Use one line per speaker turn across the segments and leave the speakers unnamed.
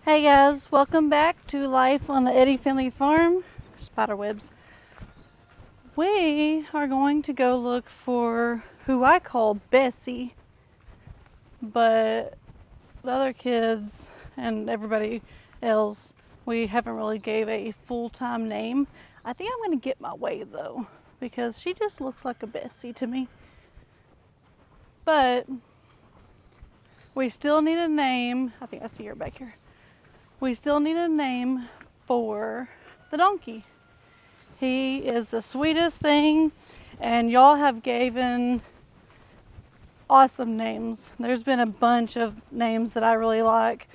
Hey guys, welcome back to life on the Eddy family farm. Spiderwebs. We are going to go look for who I call Bessie, but the other kids and everybody else, we haven't really gave a full-time name. I think I'm going to get my way though, because she just looks like a Bessie to me. But we still need a name. I think I see her back here. We still need a name for the donkey. He is the sweetest thing, and y'all have given awesome names. There's been a bunch of names that I really like,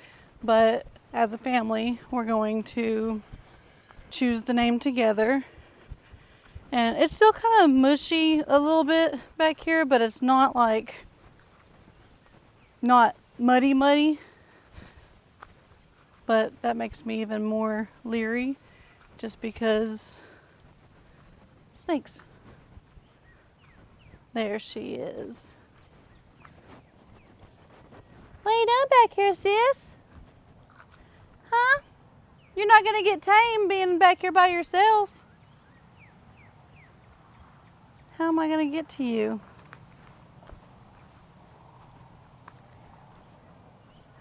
but as a family, we're going to choose the name together. And it's still kind of mushy a little bit back here, but it's not like, not muddy. But that makes me even more leery just because snakes. There she is. What are you doing back here, sis? Huh? You're not gonna get tame being back here by yourself. How am I gonna get to you?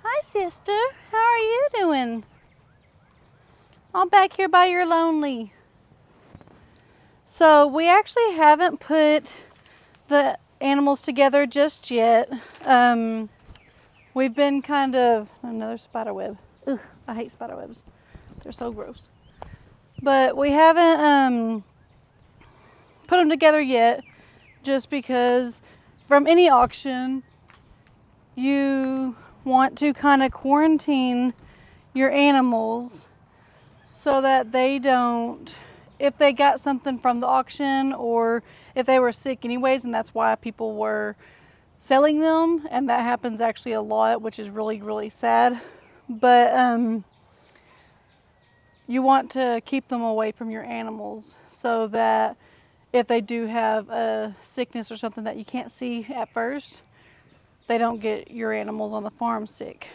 Hi, sister. How are you doing? All back here by your lonely. So we actually haven't put the animals together just yet. We've been kind of, another spider web. Ugh, I hate spider webs. They're so gross. But we haven't put them together yet just because from any auction, you want to kind of quarantine your animals so that they don't, if they got something from the auction or if they were sick anyways, and that's why people were selling them, and that happens actually a lot, which is really sad. But you want to keep them away from your animals so that if they do have a sickness or something that you can't see at first, they don't get your animals on the farm sick.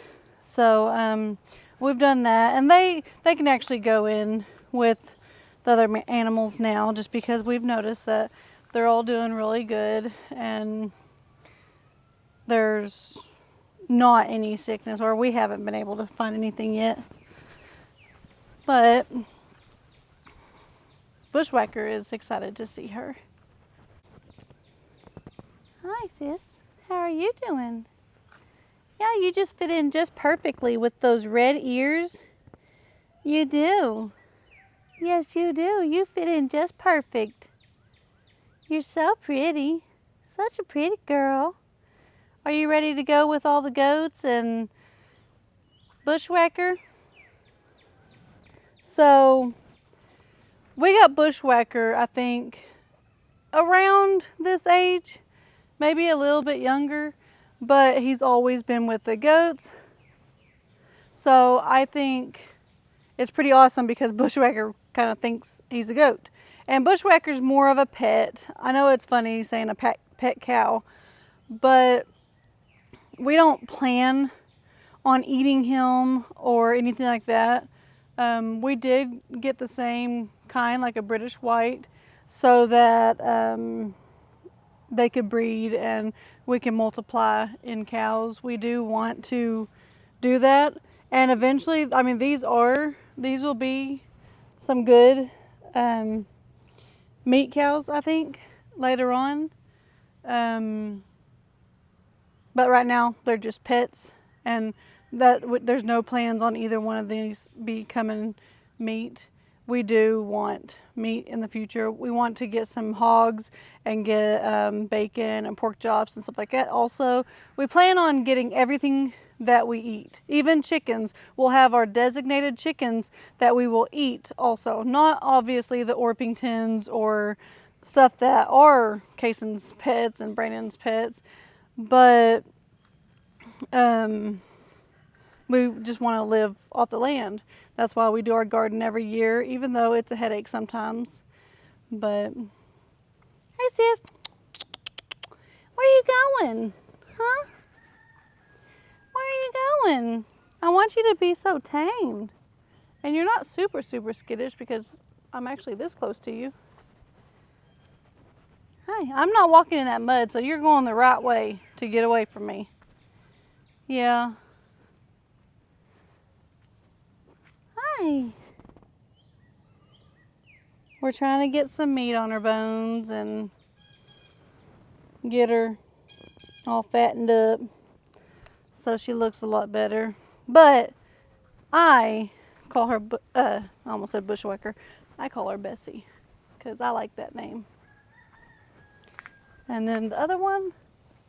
So we've done that, and they can actually go in with the other animals now, just because we've noticed that they're all doing really good and there's not any sickness, or we haven't been able to find anything yet. But Bushwhacker is excited to see her. Hi, sis. How are you doing? Yeah, you just fit in just perfectly with those red ears. You do. Yes, you do. You fit in just perfect. You're so pretty. Such a pretty girl. Are you ready to go with all the goats and Bushwhacker? So, we got Bushwhacker, I think, around this age, maybe a little bit younger, but he's always been with the goats. So, I think it's pretty awesome because Bushwhacker kind of thinks he's a goat. And Bushwhacker's more of a pet. I know it's funny saying a pet cow, but we don't plan on eating him or anything like that. We did get the same kind, like a British white, so that they could breed and we can multiply in cows. We do want to do that, and eventually, I mean, these will be some good meat cows, I think, later on. But right now they're just pets, and that there's no plans on either one of these becoming meat. We do want meat in the future. We want to get some hogs and get bacon and pork chops and stuff like that. Also, we plan on getting everything that we eat. Even chickens. We'll have our designated chickens that we will eat also. Not obviously the Orpingtons or stuff that are Kayson's pets and Brandon's pets, but we just want to live off the land. That's why we do our garden every year, even though it's a headache sometimes. But, hey sis, where are you going? Huh? Where are you going? I want you to be so tamed. And you're not super, super skittish because I'm actually this close to you. Hi, I'm not walking in that mud, so you're going the right way to get away from me. Yeah. Hi. We're trying to get some meat on her bones and get her all fattened up so she looks a lot better. But I call her, I almost said bushwhacker. I call her Bessie because I like that name. And then the other one,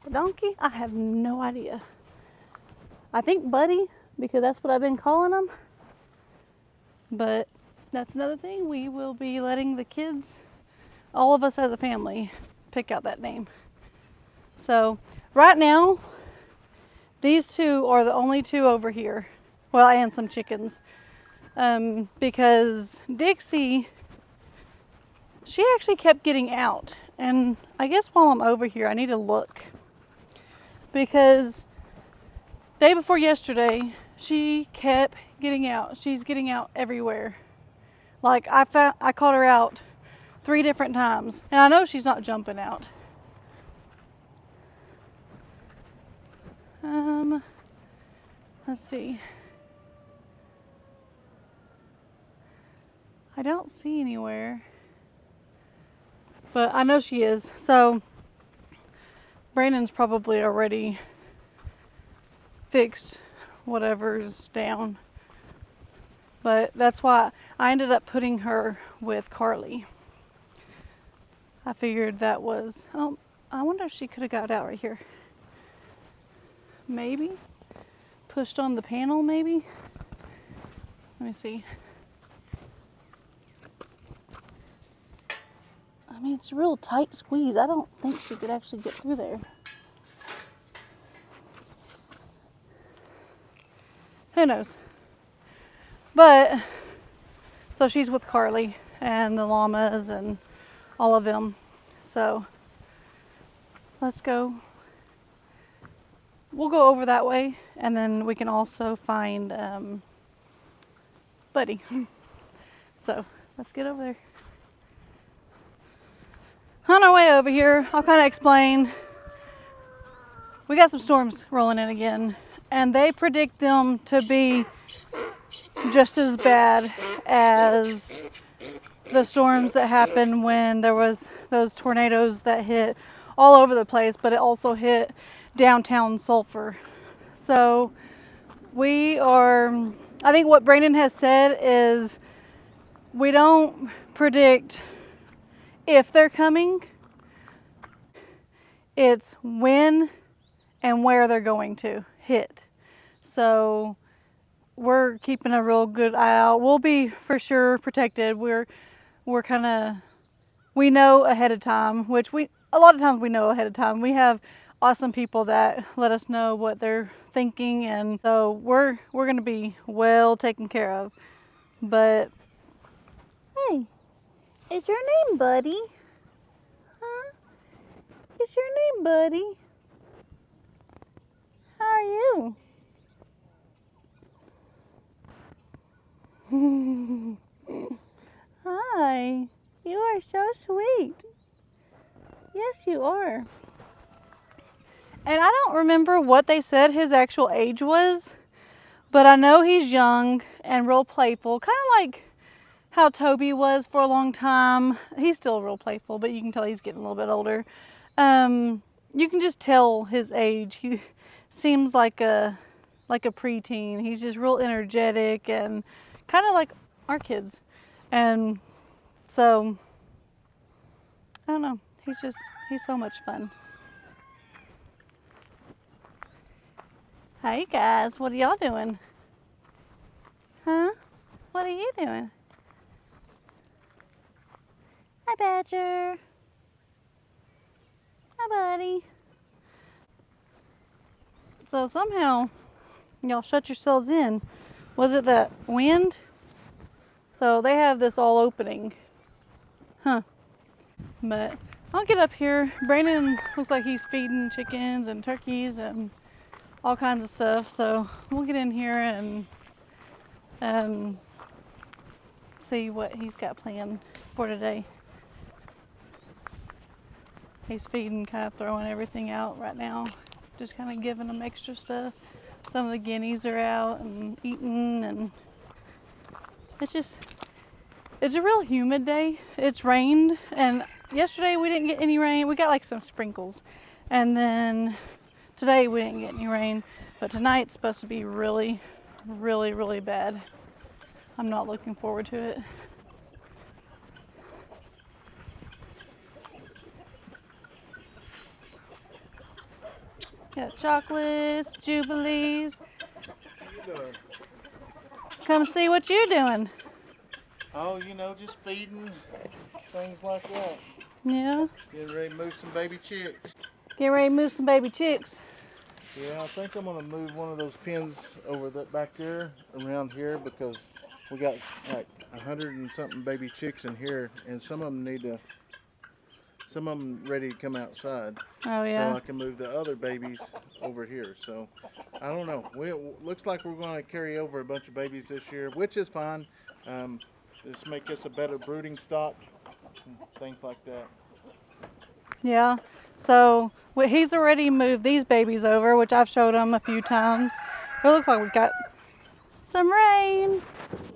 the donkey, I have no idea. I think Buddy, because that's what I've been calling him. But that's another thing. We will be letting the kids, all of us as a family, pick out that name. So right now, these two are the only two over here. Well, and some chickens. Because Dixie, she actually kept getting out. And I guess while I'm over here, I need to look. Because day before yesterday, she kept getting out. She's getting out everywhere. Like I caught her out 3 different times. And I know she's not jumping out. Let's see. I don't see anywhere. But I know she is. So Brandon's probably already fixed whatever's down. But that's why I ended up putting her with Carly. I figured that was, oh, I wonder if she could have got out right here. Maybe. Pushed on the panel, maybe. Let me see. I mean, it's a real tight squeeze. I don't think she could actually get through there. Who knows? But, so she's with Carly and the llamas and all of them. So, let's go. We'll go over that way and then we can also find Buddy. So, let's get over there. On our way over here, I'll kind of explain. We got some storms rolling in again, and they predict them to be just as bad as the storms that happened when there was those tornadoes that hit all over the place, but it also hit downtown Sulphur. So I think what Brandon has said is we don't predict if they're coming, it's when and where they're going to hit. So we're keeping a real good eye out. We'll be for sure protected. We know ahead of time, which a lot of times we know ahead of time. We have awesome people that let us know what they're thinking, and so we're gonna be well taken care of. But hey, is your name Buddy? Huh? Is your name Buddy? How are you? Hi. You are so sweet. Yes, you are. And I don't remember what they said his actual age was, but I know he's young and real playful, kind of like how Toby was for a long time. He's still real playful, but you can tell he's getting a little bit older. You can just tell his age. He seems like a preteen. He's just real energetic and kind of like our kids. And so, I don't know. He's so much fun. Hey guys, what are y'all doing? Huh? What are you doing? Hi, Badger. Hi, buddy. So somehow, y'all shut yourselves in. Was it that wind? So they have this all opening. Huh. But I'll get up here. Brandon looks like he's feeding chickens and turkeys and all kinds of stuff. So we'll get in here and see what he's got planned for today. He's feeding, kind of throwing everything out right now, just kind of giving them extra stuff. Some of the guineas are out and eating, and it's a real humid day. It's rained, and yesterday we didn't get any rain. We got like some sprinkles, and then today we didn't get any rain, but tonight's supposed to be really, really, really bad. I'm not looking forward to it. Got chocolates, jubilees.
What you doing?
Come see what you're doing.
Oh, you know, just feeding, things like that.
Yeah.
Getting ready to move some baby chicks.
Get ready to move some baby chicks.
Yeah, I think I'm gonna move one of those pens over that back there around here because we got like 100 and something baby chicks in here, and some of them ready to come outside.
Oh yeah.
So I can move the other babies over here. So I don't know. Looks like we're going to carry over a bunch of babies this year, which is fine. This make us a better brooding stock, things like that.
Yeah. So he's already moved these babies over, which I've showed him a few times. It looks like we got some rain.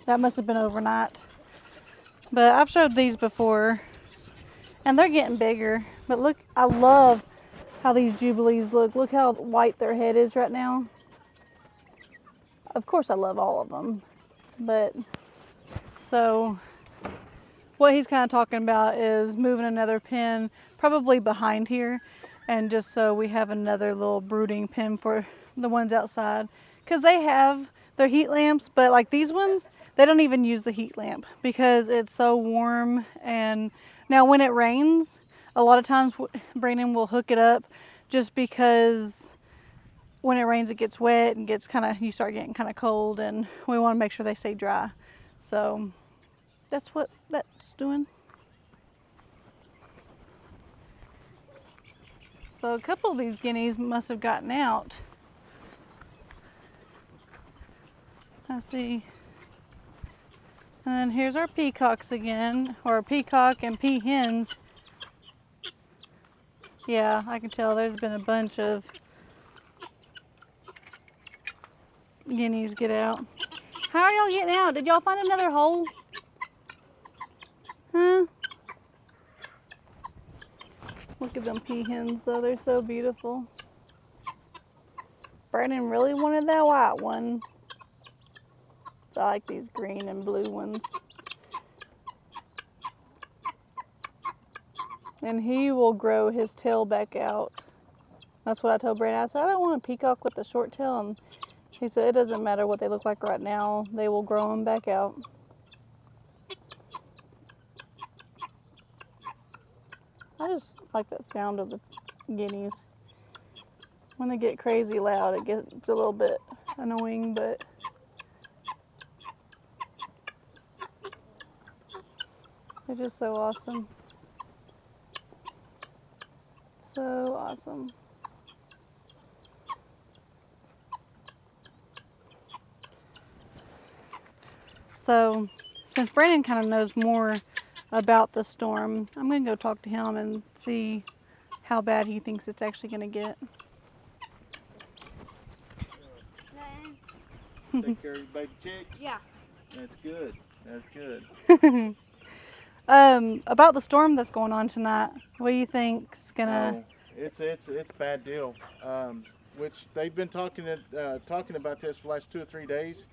That must have been overnight. But I've showed these before, and they're getting bigger. But look, I love how these jubilees look. Look how white their head is right now. Of course I love all of them. But so what he's kind of talking about is moving another pen probably behind here, and just so we have another little brooding pen for the ones outside, because they have their heat lamps, but like these ones, they don't even use the heat lamp because it's so warm. And now when it rains, a lot of times Brandon will hook it up just because when it rains it gets wet and you start getting kind of cold, and we want to make sure they stay dry. So that's what that's doing. So a couple of these guineas must have gotten out. I see. And then here's our peacocks again, or peacock and peahens. Yeah, I can tell there's been a bunch of guineas get out. How are y'all getting out? Did y'all find another hole? Huh? Look at them peahens though, they're so beautiful. Brandon really wanted that white one. I like these green and blue ones. And he will grow his tail back out. That's what I told Brandon. I said, I don't want a peacock with a short tail. And he said, it doesn't matter what they look like right now. They will grow them back out. I just like that sound of the guineas. When they get crazy loud, it gets a little bit annoying, but they're just so awesome. So awesome. So since Brandon kind of knows more about the storm, I'm going to go talk to him and see how bad he thinks it's actually going to get.
Take care of your baby chicks?
Yeah.
That's good. That's good.
About the storm that's going on tonight, what do you think's gonna?
Oh, it's a bad deal. Which they've been talking about this for the last 2 or 3 days.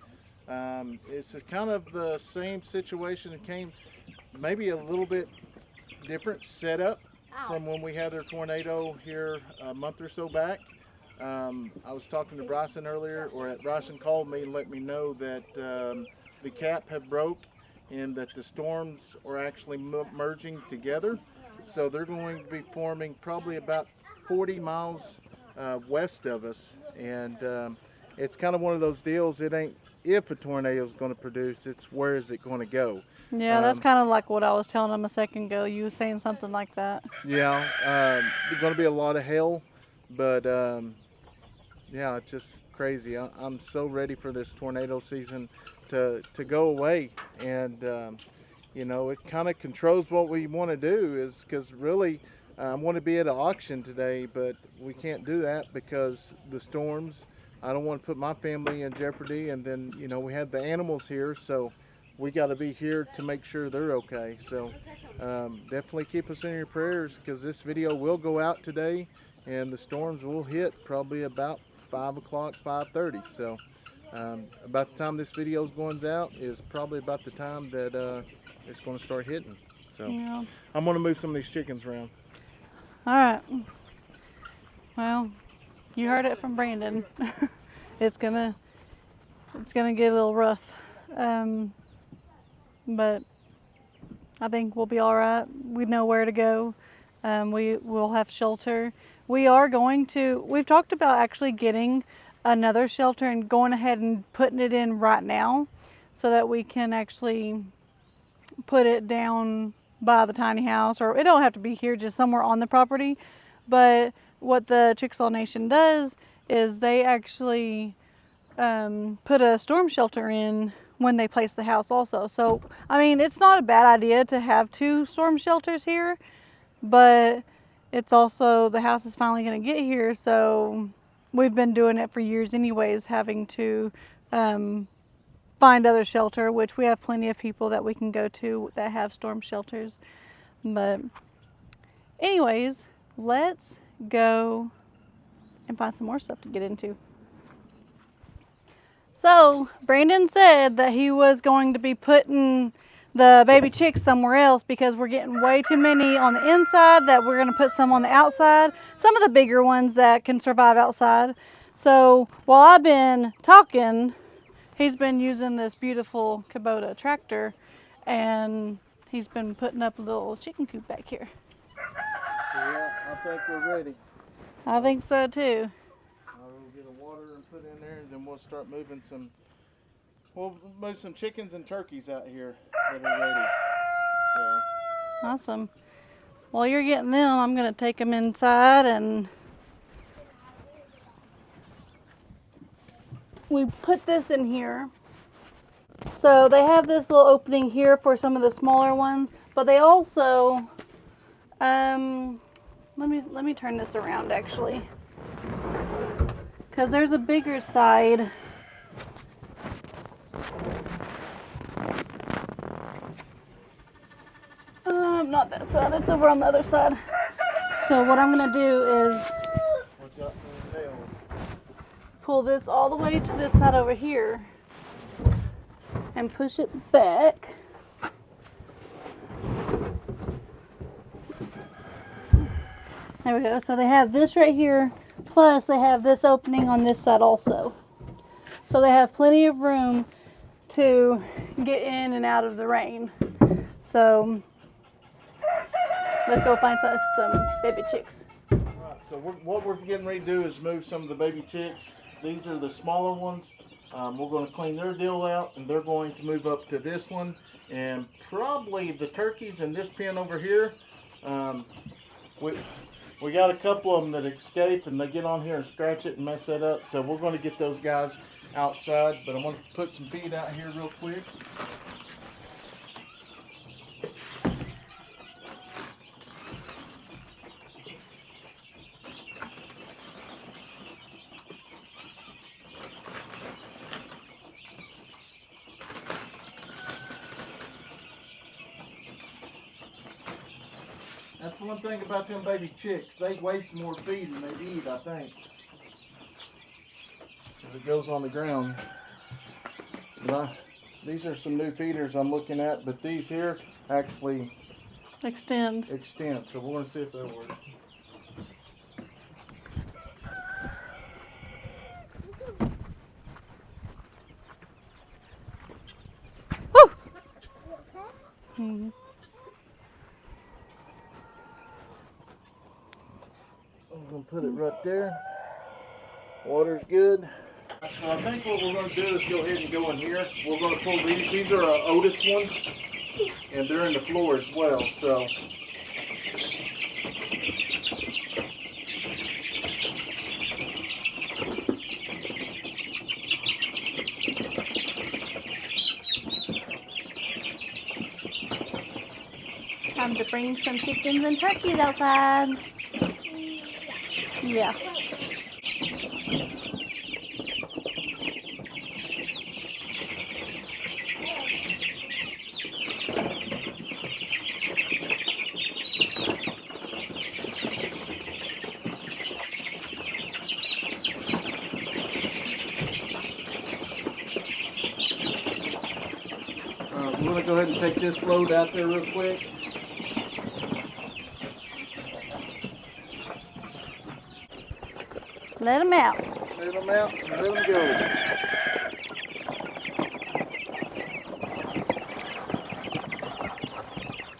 It's kind of the same situation that came, maybe a little bit different setup from when we had their tornado here a month or so back. I was talking to Bryson earlier, or Bryson called me and let me know that the cap had broke and that the storms are actually merging together. So they're going to be forming probably about 40 miles west of us. And it's kind of one of those deals, it ain't if a tornado is going to produce, it's where is it going to go.
Yeah, that's kind of like what I was telling him a second ago. You were saying something like that.
Yeah, there's going to be a lot of hail, but yeah, it's just crazy. I'm so ready for this tornado season to go away, and you know, it kind of controls what we want to do. Is because really, I want to be at an auction today, but we can't do that because the storms. I don't want to put my family in jeopardy, and then you know we have the animals here, so we got to be here to make sure they're okay. So definitely keep us in your prayers because this video will go out today, and the storms will hit probably about 5 o'clock, 5:30. So about the time this video goes out is probably about the time that it's going to start hitting. So
Yeah.
I'm going to move some of these chickens around.
All right. Well, you heard it from Brandon. it's gonna get a little rough, but I think we'll be all right. We know where to go. We will have shelter. We've talked about actually getting another shelter and going ahead and putting it in right now so that we can actually put it down by the tiny house, or it don't have to be here, just somewhere on the property. But what the Chickasaw Nation does is they actually put a storm shelter in when they place the house also. So, I mean, it's not a bad idea to have 2 storm shelters here, but it's also, the house is finally going to get here, so we've been doing it for years anyways, having to find other shelter, which we have plenty of people that we can go to that have storm shelters. But anyways, let's go and find some more stuff to get into. So Brandon said that he was going to be putting the baby chicks somewhere else because we're getting way too many on the inside, that we're going to put some on the outside, some of the bigger ones that can survive outside. So while I've been talking, he's been using this beautiful Kubota tractor, and he's been putting up a little chicken coop back here.
Yeah, I think we're ready.
I think so too.
We'll get a water and put in there, and then we'll start moving some. We'll move some chickens and turkeys out here that are ready. So.
Awesome. While you're getting them, I'm going to take them inside, and we put this in here. So they have this little opening here for some of the smaller ones, but they also, let me turn this around actually, because there's a bigger side. Not that side, it's over on the other side. So what I'm going to do is pull this all the way to this side over here and push it back. There we go. So they have this right here, plus they have this opening on this side also. So they have plenty of room to get in and out of the rain. So let's go find us some baby chicks.
All right, so what we're getting ready to do is move some of the baby chicks. These are the smaller ones. We're going to clean their deal out, and they're going to move up to this one. And probably the turkeys in this pen over here. We got a couple of them that escape, and they get on here and scratch it and mess that up. So we're going to get those guys outside. But I'm going to put some feed out here real quick. That's one thing about them baby chicks. They waste more feed than they eat, I think. If it goes on the ground. But these are some new feeders I'm looking at, but these here actually
Extend.
So we're going to see if they'll work.
Woo! Mm-hmm.
I'm going to put it right there. Water's good. So I think what we're going to do is go ahead and go in here. We're going to pull these. These are our oldest ones, and they're in the floor as well. So
Time to bring some chickens and turkeys outside. Yeah.
We want to go ahead and take this load out there real quick.
Let them out.
Let them out and let them go.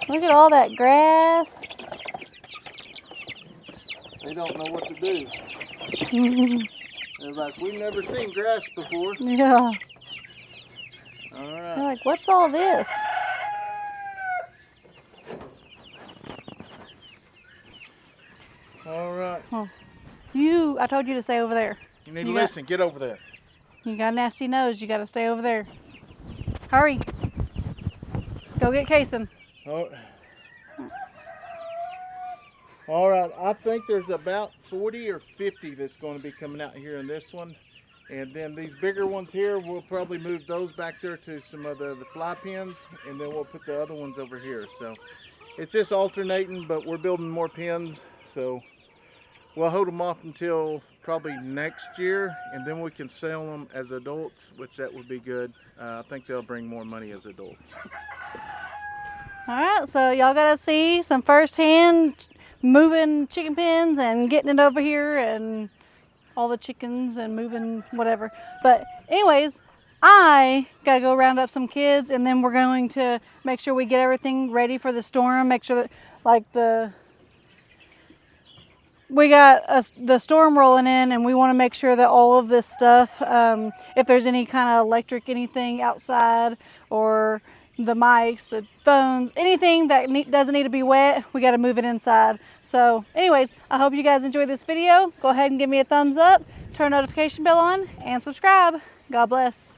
Look at all that grass.
They don't know what to do. They're like, we've never seen grass before.
Yeah.
All
They're
right.
like, what's all this?
All right.
Oh. I told you to stay over there.
You need to listen. Get over there.
You got a nasty nose. You got to stay over there. Hurry. Go get Kayson.
Oh. All right. I think there's about 40 or 50 that's going to be coming out here in this one. And then these bigger ones here, we'll probably move those back there to some of the fly pens. And then we'll put the other ones over here. So it's just alternating, but we're building more pens. So we'll hold them off until probably next year, and then we can sell them as adults, which that would be good. I think they'll bring more money as adults.
All right, so y'all got to see some firsthand moving chicken pens and getting it over here and all the chickens and moving whatever. But anyways, I got to go round up some kids, and then we're going to make sure we get everything ready for the storm, make sure that we got the storm rolling in, and we want to make sure that all of this stuff, if there's any kind of electric anything outside, or the mics, the phones, anything that doesn't need to be wet, we got to move it inside. So anyways, I hope you guys enjoyed this video. Go ahead and give me a thumbs up, turn notification bell on, and subscribe. God bless.